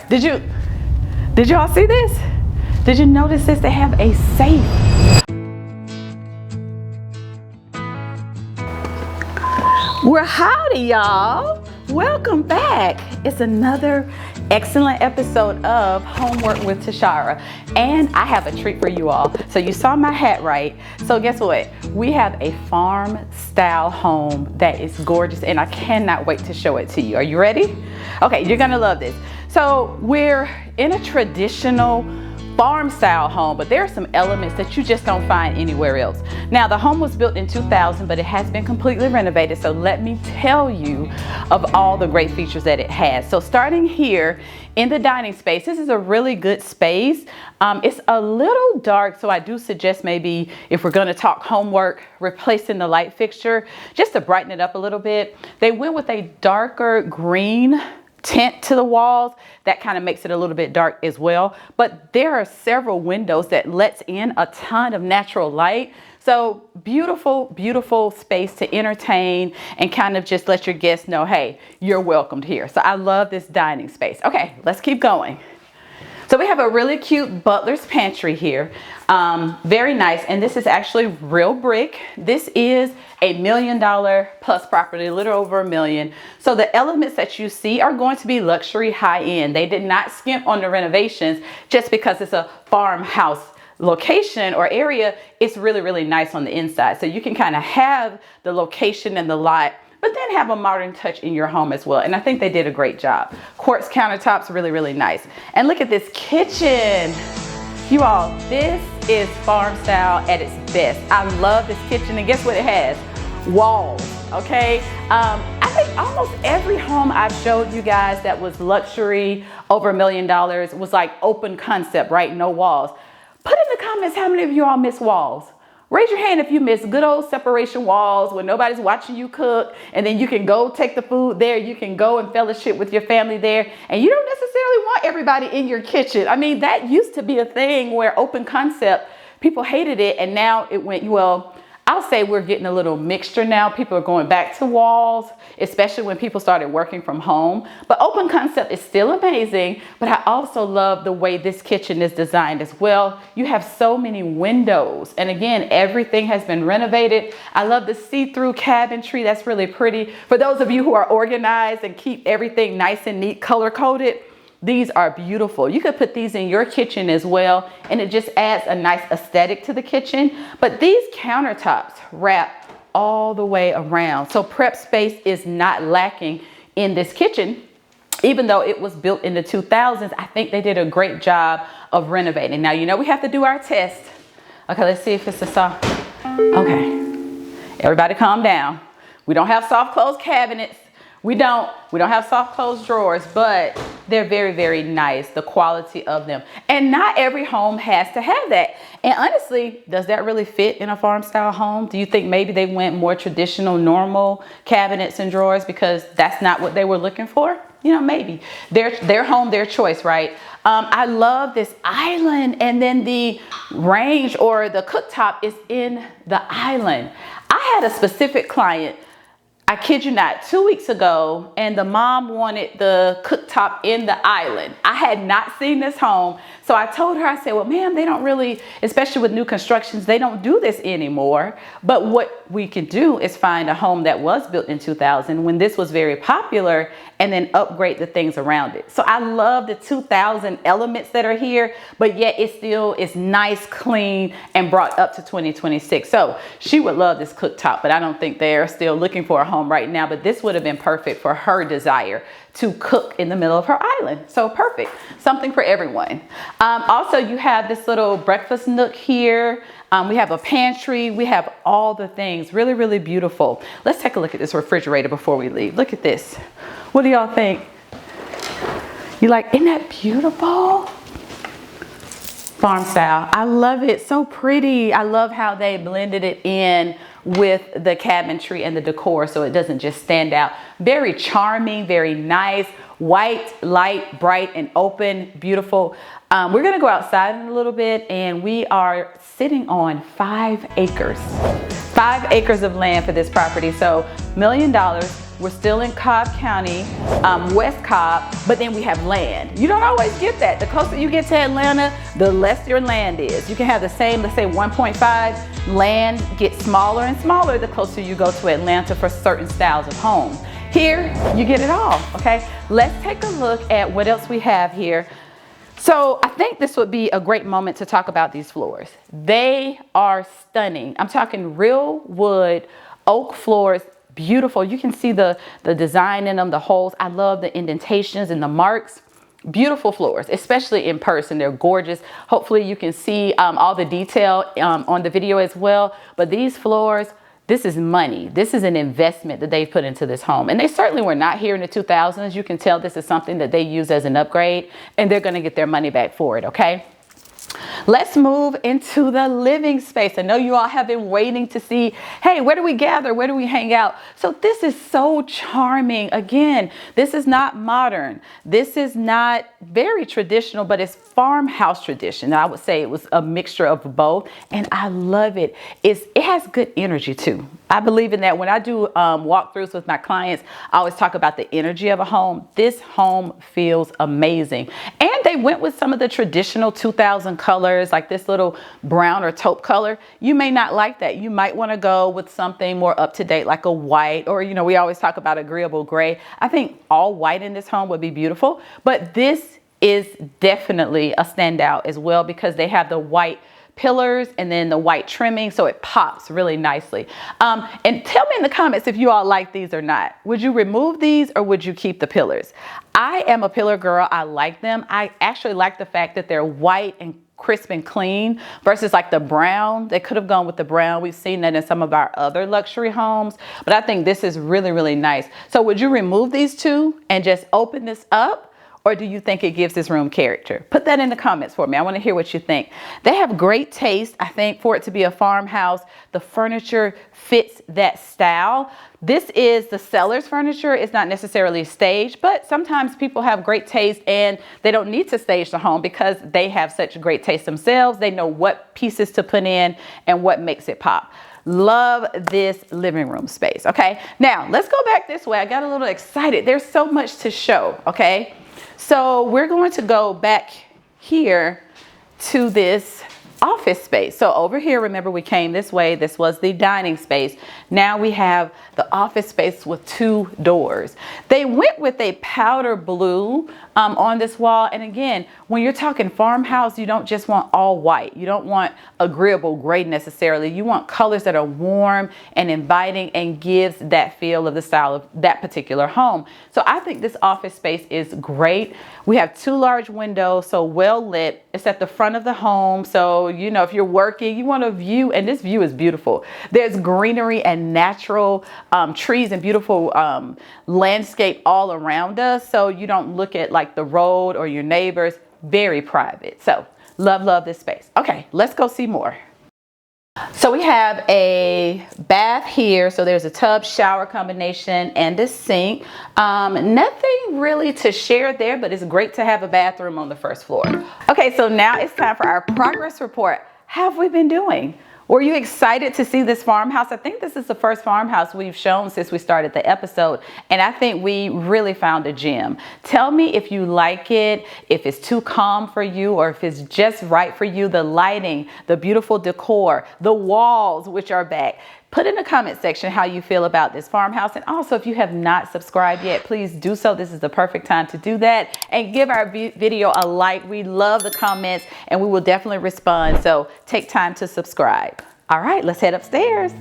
Did y'all see this? Did you notice this? They have a safe. Well, howdy y'all. Welcome back. It's another excellent episode of Homework with TesHarra, and I have a treat for you all. So you saw my hat, right? So guess what? We have a farm style home that is gorgeous, and I cannot wait to show it to you. Are you ready? Okay, you're gonna love this. So we're in a traditional farm style home, but there are some elements that you just don't find anywhere else. Now, the home was built in 2000, but it has been completely renovated. So let me tell you of all the great features that it has. So starting here in the dining space, this is a really good space. It's a little dark, so I do suggest maybe if we're gonna talk homework, replacing the light fixture just to brighten it up a little bit. They went with a darker green tint to the walls. That kind of makes it a little bit dark as well, but there are several windows that lets in a ton of natural light. So beautiful, beautiful space to entertain and kind of just let your guests know, hey, you're welcomed here. So I love this dining space. Okay, let's keep going. So we have a really cute butler's pantry here. Very nice. And this is actually real brick. This is $1 million plus property, a little over $1 million. So the elements that you see are going to be luxury, high end. They did not skimp on the renovations just because it's a farmhouse location or area. It's really, really nice on the inside. So you can kind of have the location and the lot, but then have a modern touch in your home as well. And I think they did a great job. Quartz countertops, really, really nice. And look at this kitchen. You all, this is farm style at its best. I love this kitchen, and guess what it has? Walls, okay? I think almost every home I've showed you guys that was luxury, over $1 million, was like open concept, right? No walls. Put in the comments how many of you all miss walls. Raise your hand if you miss good old separation walls where nobody's watching you cook, and then you can go take the food there. You can go and fellowship with your family there, and you don't necessarily want everybody in your kitchen. I mean, that used to be a thing where open concept, people hated it, and now it went, well, I'll say we're getting a little mixture now. People are going back to walls, especially when people started working from home. But open concept is still amazing, but I also love the way this kitchen is designed as well. You have so many windows. And again, everything has been renovated. I love the see-through cabinetry. That's really pretty. For those of you who are organized and keep everything nice and neat, color-coded, these are beautiful. You could put these in your kitchen as well, and it just adds a nice aesthetic to the kitchen. But these countertops wrap all the way around. So prep space is not lacking in this kitchen. Even though it was built in the 2000s, I think they did a great job of renovating. Now, you know we have to do our test. Okay, let's see if it's a soft. Okay, everybody calm down. We don't have soft close cabinets. We don't have soft closed drawers, but they're very, very nice, the quality of them. And not every home has to have that. And honestly, does that really fit in a farm style home? Do you think maybe they went more traditional, normal cabinets and drawers because that's not what they were looking for? You know, maybe. Their home, their choice, right? I love this island, and then the range or the cooktop is in the island. I had a specific client, I kid you not, 2 weeks ago, and the mom wanted the cooktop in the island. I had not seen this home, so I told her, I said, well, ma'am, they don't really, especially with new constructions, they don't do this anymore. But what we could do is find a home that was built in 2000 when this was very popular, and then upgrade the things around it. So I love the 2000 elements that are here, but yet it still is nice, clean, and brought up to 2026. So she would love this cooktop, but I don't think they're still looking for a home right now, but this would have been perfect for her desire to cook in the middle of her island. So perfect, something for everyone. Also, you have this little breakfast nook here. We have a pantry. We have all the things. Really, really beautiful. Let's take a look at this refrigerator before we leave. Look at this. What do y'all think? You like, isn't that beautiful? Farm style. I love it. So pretty. I love how they blended it in with the cabinetry and the decor so it doesn't just stand out. Very charming, very nice. White, light, bright, and open. Beautiful. We're going to go outside in a little bit, and we are sitting on 5 acres. 5 acres of land for this property, so $1 million. We're still in Cobb County, West Cobb, but then we have land. You don't always get that. The closer you get to Atlanta, the less your land is. You can have the same, let's say 1.5, land gets smaller and smaller the closer you go to Atlanta for certain styles of home. Here, you get it all, okay? Let's take a look at what else we have here. So I think this would be a great moment to talk about these floors. They are stunning. I'm talking real wood, oak floors, beautiful. You can see the design in them, the holes. I love the indentations and the marks. Beautiful floors, especially in person. They're gorgeous. Hopefully you can see all the detail on the video as well. But these floors, this is money. This is an investment that they've put into this home. And they certainly were not here in the 2000s. You can tell this is something that they use as an upgrade, and they're going to get their money back for it, okay? Let's move into the living space. I know you all have been waiting to see, hey, where do we gather? Where do we hang out? So this is so charming. Again, this is not modern. This is not very traditional, but it's farmhouse tradition. I would say it was a mixture of both, and I love it. It has good energy too. I believe in that. When I do walkthroughs with my clients, I always talk about the energy of a home. This home feels amazing. And they went with some of the traditional 2000 colors, like this little brown or taupe color. You may not like that. You might want to go with something more up to date, like a white, or, you know, we always talk about agreeable gray. I think all white in this home would be beautiful, but this is definitely a standout as well because they have the white pillars and then the white trimming, so it pops really nicely. And tell me in the comments if you all like these or not. Would you remove these or would you keep the pillars? I am a pillar girl. I like them. I actually like the fact that they're white and crisp and clean versus like the brown. They could have gone with the brown. We've seen that in some of our other luxury homes, but I think this is really, really nice. So would you remove these two and just open this up? Or do you think it gives this room character? Put that in the comments for me. I want to hear what you think. They have great taste, I think, for it to be a farmhouse. The furniture fits that style. This is the seller's furniture. It's not necessarily staged, but sometimes people have great taste and they don't need to stage the home because they have such great taste themselves. They know what pieces to put in and what makes it pop. Love this living room space. Okay, now let's go back this way. I got a little excited. There's so much to show. Okay. So we're going to go back here to this office space. So over here, remember we came this way. This was the dining space. Now we have the office space with 2 doors. They went with a powder blue on this wall. And again, when you're talking farmhouse, you don't just want all white. You don't want agreeable gray necessarily. You want colors that are warm and inviting and gives that feel of the style of that particular home. So I think this office space is great. We have 2 large windows, so well lit. It's at the front of the home. So, you know, if you're working, you want a view, and this view is beautiful. There's greenery and natural trees and beautiful landscape all around us. So you don't look at like the road or your neighbors. Very private. So love this space. Okay, let's go see more. So we have a bath here. So there's a tub shower combination and a sink. Nothing really to share there, but it's great to have a bathroom on the first floor. Okay, so now it's time for our progress report. How have we been doing? Were you excited to see this farmhouse? I think this is the first farmhouse we've shown since we started the episode, and I think we really found a gem. Tell me if you like it, if it's too calm for you, or if it's just right for you. The lighting, the beautiful decor, the walls, which are back. Put in the comment section how you feel about this farmhouse. And also, if you have not subscribed yet, please do so. This is the perfect time to do that. And give our video a like. We love the comments and we will definitely respond. So take time to subscribe. All right, let's head upstairs.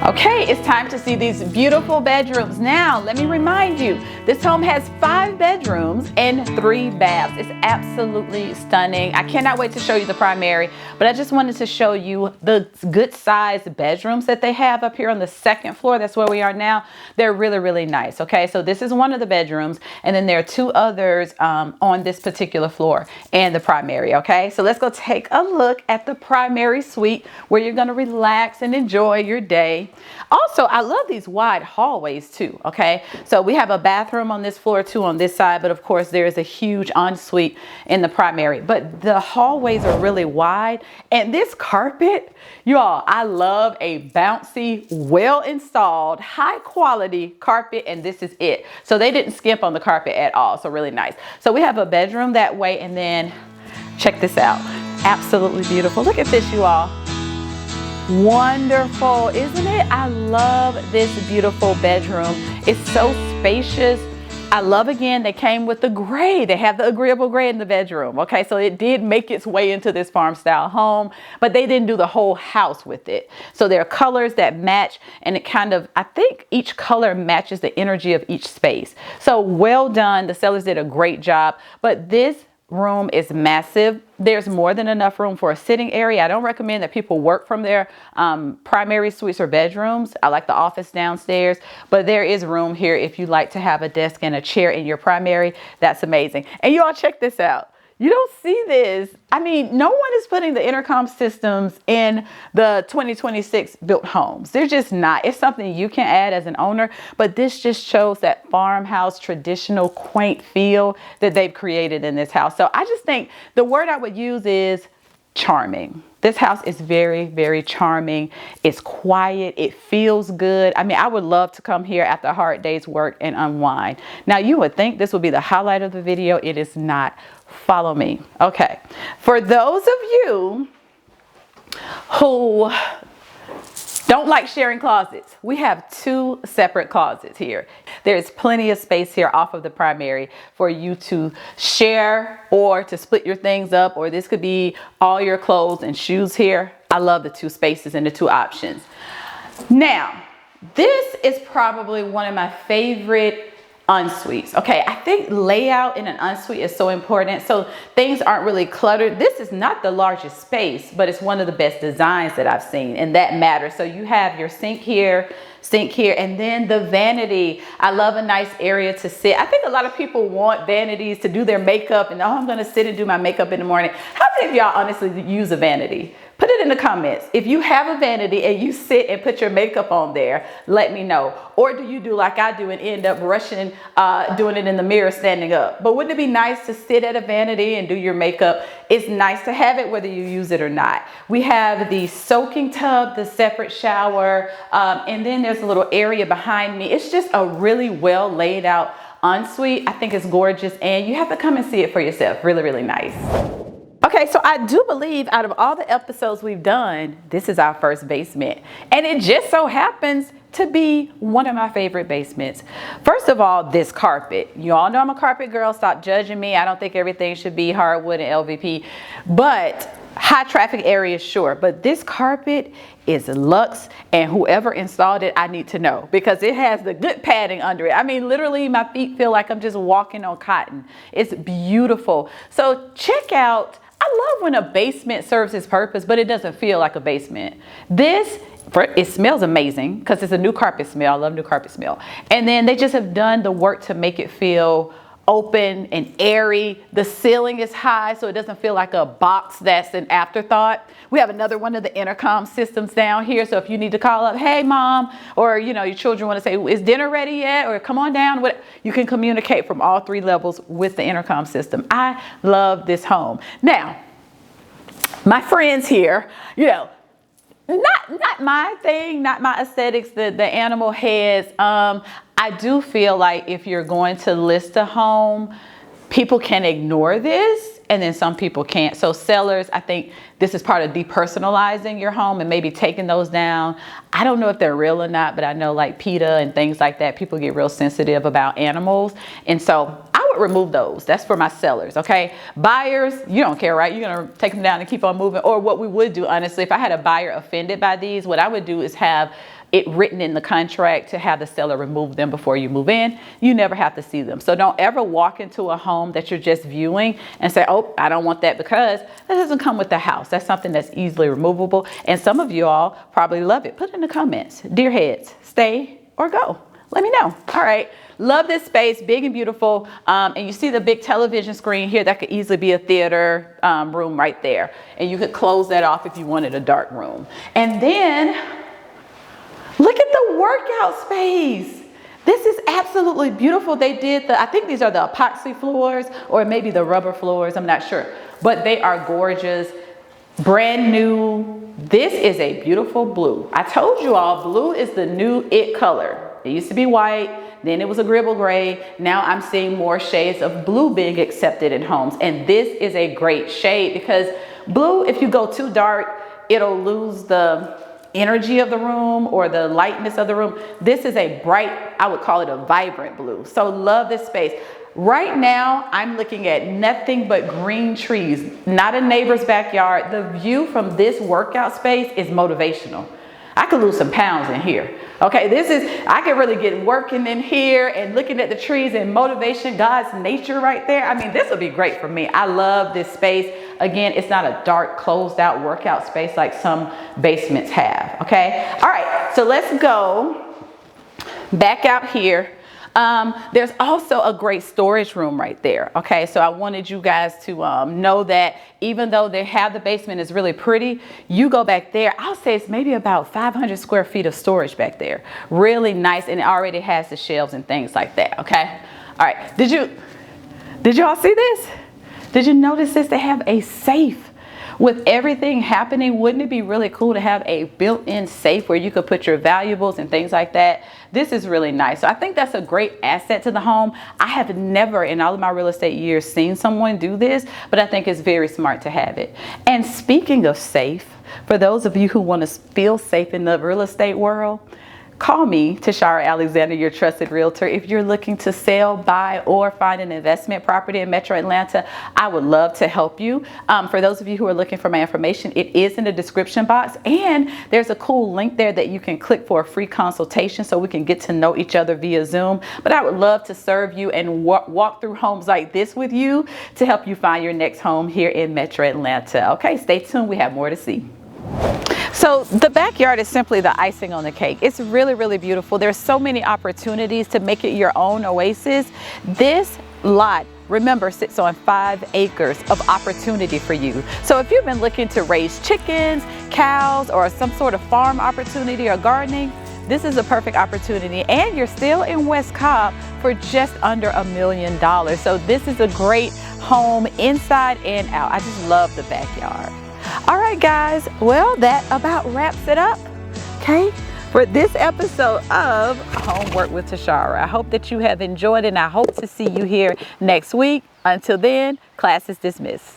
Okay, it's time to see these beautiful bedrooms. Now, let me remind you, this home has 5 bedrooms and 3 baths. It's absolutely stunning. I cannot wait to show you the primary, but I just wanted to show you the good sized bedrooms that they have up here on the 2nd floor. That's where we are now. They're really, really nice. Okay, so this is one of the bedrooms, and then there are 2 others on this particular floor and the primary. Okay, so let's go take a look at the primary suite where you're going to relax and enjoy your day. day. Also, I love these wide hallways too, okay? So we have a bathroom on this floor too on this side, but of course there is a huge ensuite in the primary. But the hallways are really wide. And this carpet, y'all, I love a bouncy, well-installed, high-quality carpet, and this is it. So they didn't skimp on the carpet at all, so really nice. So we have a bedroom that way, and then check this out. Absolutely beautiful. Look at this, you all. Wonderful, isn't it? I love this beautiful bedroom. It's so spacious. I love, again, they came with the gray. They have the agreeable gray in the bedroom. Okay, so it did make its way into this farm style home, but they didn't do the whole house with it. So there are colors that match, and it kind of, I think each color matches the energy of each space. So well done. The sellers did a great job, but this room is massive. There's more than enough room for a sitting area. I don't recommend that people work from their primary suites or bedrooms. I like the office downstairs, but there is room here if you like to have a desk and a chair in your primary. That's amazing. And you all check this out. You don't see this. I mean, no one is putting the intercom systems in the 2026 built homes. They're just not. It's something you can add as an owner, but this just shows that farmhouse, traditional, quaint feel that they've created in this house. So I just think the word I would use is charming. This house is very, very charming. It's quiet. It feels good. I mean, I would love to come here after a hard day's work and unwind. Now, you would think this would be the highlight of the video. It is not. Follow me. Okay. For those of you who don't like sharing closets, we have 2 separate closets here. There's plenty of space here off of the primary for you to share or to split your things up, or this could be all your clothes and shoes here. I love the 2 spaces and the 2 options. Now, this is probably one of my favorite unsuites. Okay, I think layout in an unsuite is so important, so things aren't really cluttered. This is not the largest space, but it's one of the best designs that I've seen, and that matters. So you have your sink here, and then the vanity. I love a nice area to sit. I think a lot of people want vanities to do their makeup, and oh, I'm gonna sit and do my makeup in the morning. How many of y'all honestly use a vanity? Put it in the comments. If you have a vanity and you sit and put your makeup on there, let me know. Or do you do like I do and end up rushing, doing it in the mirror standing up? But wouldn't it be nice to sit at a vanity and do your makeup? It's nice to have it whether you use it or not. We have the soaking tub, the separate shower, and then there's a little area behind me. It's just a really well laid out ensuite. I think it's gorgeous, and you have to come and see it for yourself. Really, really nice. Okay, so I do believe out of all the episodes we've done, this is our first basement. And it just so happens to be one of my favorite basements. First of all, this carpet. You all know I'm a carpet girl. Stop judging me. I don't think everything should be hardwood and LVP. But high traffic areas, sure. But this carpet is luxe, and whoever installed it, I need to know, because it has the good padding under it. I mean, literally my feet feel like I'm just walking on cotton. It's beautiful. So check out, I love when a basement serves its purpose, but it doesn't feel like a basement. This, it smells amazing because it's a new carpet smell. I love new carpet smell. And then they just have done the work to make it feel open and airy. The ceiling is high, so it doesn't feel like a box that's an afterthought. We have another one of the intercom systems down here, so if you need to call up, hey mom, or you know, your children want to say, is dinner ready yet, or come on down, what, you can communicate from all 3 levels with the intercom system. I love this home. Now, my friends here, you know, not my thing, not my aesthetics, the animal heads. I do feel like if you're going to list a home, people can ignore this, and then some people can't. So sellers, I think this is part of depersonalizing your home and maybe taking those down. I don't know if they're real or not, but I know like PETA and things like that, people get real sensitive about animals. And so I would remove those. That's for my sellers, okay? Buyers, you don't care, right? You're gonna take them down and keep on moving. Or what we would do, honestly, if I had a buyer offended by these, what I would do is have it written in the contract to have the seller remove them before you move in. You never have to see them. So don't ever walk into a home that you're just viewing and say, oh, I don't want that, because that doesn't come with the house. That's something that's easily removable. And some of you all probably love it. Put in the comments, dear heads, stay or go. Let me know. All right. Love this space, big and beautiful. And you see the big television screen here. That could easily be a theater room right there. And you could close that off if you wanted a dark room. And then Look at the workout space. This is absolutely beautiful. They did I think these are the epoxy floors or maybe the rubber floors. I'm not sure, but they are gorgeous. Brand new. This is a beautiful blue. I told you all, blue is the new it color. It used to be white, then it was a gribble gray. Now I'm seeing more shades of blue being accepted in homes. And this is a great shade because blue, if you go too dark, it'll lose the energy of the room or the lightness of the room. This is a bright, I would call it a vibrant blue. So love this space. Right now, I'm looking at nothing but green trees, not a neighbor's backyard. The view from this workout space is motivational. I could lose some pounds in here. Okay, I can really get working in here and looking at the trees and motivation, God's nature right there. I mean, this would be great for me. I love this space. Again, it's not a dark, closed out workout space like some basements have. Okay, all right, so let's go back out here. There's also a great storage room right there. Okay, so I wanted you guys to know that even though they have the basement is really pretty, you go back there, I'll say it's maybe about 500 square feet of storage back there. Really nice, and it already has the shelves and things like that. Okay, all right, did you all see this? Did you notice this? They have a safe. With everything happening, wouldn't it be really cool to have a built-in safe where you could put your valuables and things like that? This is really nice. So I think that's a great asset to the home. I have never in all of my real estate years seen someone do this, but I think it's very smart to have it. And speaking of safe, for those of you who want to feel safe in the real estate world, call me, TesHarra Alexander, your trusted realtor. If you're looking to sell, buy, or find an investment property in Metro Atlanta, I would love to help you. For those of you who are looking for my information, it is in the description box, and there's a cool link there that you can click for a free consultation so we can get to know each other via Zoom. But I would love to serve you and walk through homes like this with you to help you find your next home here in Metro Atlanta. Okay, stay tuned. We have more to see. So the backyard is simply the icing on the cake. It's really, really beautiful. There's so many opportunities to make it your own oasis. This lot, remember, sits on 5 acres of opportunity for you. So if you've been looking to raise chickens, cows, or some sort of farm opportunity or gardening, this is a perfect opportunity. And you're still in West Cobb for just under $1 million. So this is a great home inside and out. I just love the backyard. All right, guys, well, that about wraps it up, okay, for this episode of Homework with TesHarra. I hope that you have enjoyed, and I hope to see you here next week. Until then, class is dismissed.